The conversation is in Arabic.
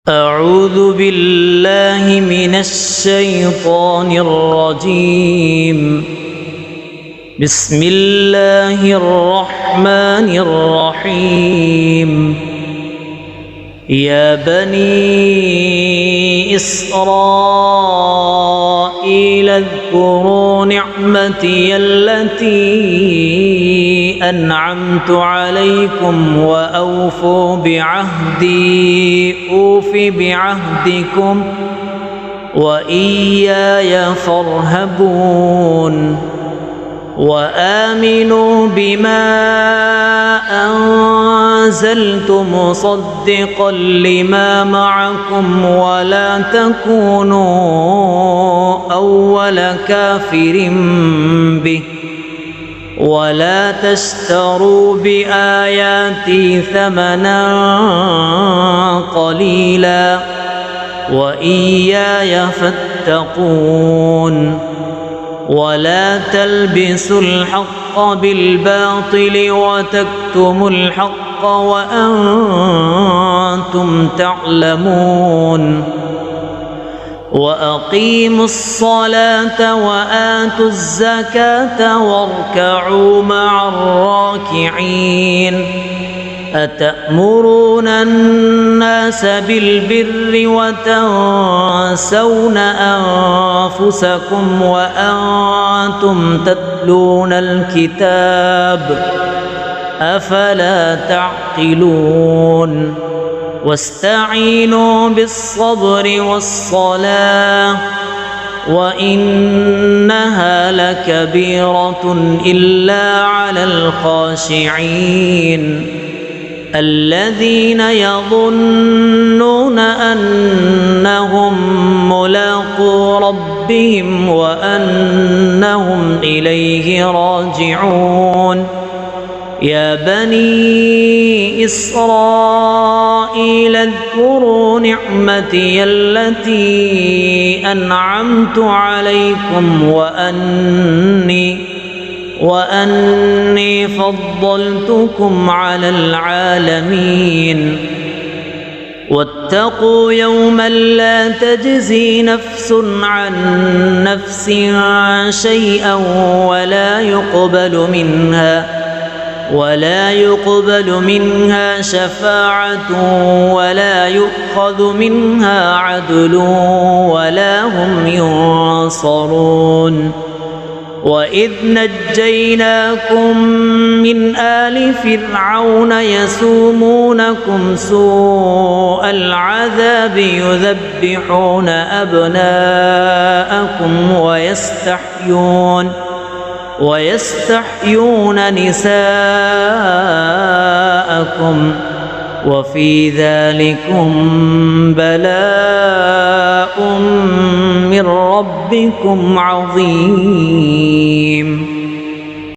أعوذ بالله من الشيطان الرجيم. بسم الله الرحمن الرحيم. يا بني إسرائيل اذكروا نعمتي التي أنعمت عليكم وأوفوا بعهدي أوف بعهدكم وإياي فارهبون. وآمنوا بما أنزلت مصدقا لما معكم ولا تكونوا أول كافر به ولا تشتروا بآياتي ثمنا قليلا وإياي فاتقون. ولا تلبسوا الحق بالباطل وتكتموا الحق وأنتم تعلمون. وأقيموا الصلاة وآتوا الزكاة واركعوا مع الراكعين. أتأمرون الناس بالبر وتنسون أنفسكم وأنتم تتلون الكتاب أفلا تعقلون. واستعينوا بالصبر والصلاة وإنها لكبيرة إلا على الخاشعين الذين يظنون أنهم ملاقو ربهم وأنهم إليه راجعون. يا بني إسرائيل اذكروا نعمتي التي أنعمت عليكم وأني فضلتكم على العالمين. واتقوا يوما لا تجزي نفس عن نفس شيئا ولا يقبل منها شفاعة ولا يؤخذ منها عدل ولا هم ينصرون. وإذ نجيناكم من آل فرعون يسومونكم سوء العذاب يذبحون أبناءكم ويستحيون نساءكم وفي ذلكم بلاء من ربكم عظيم.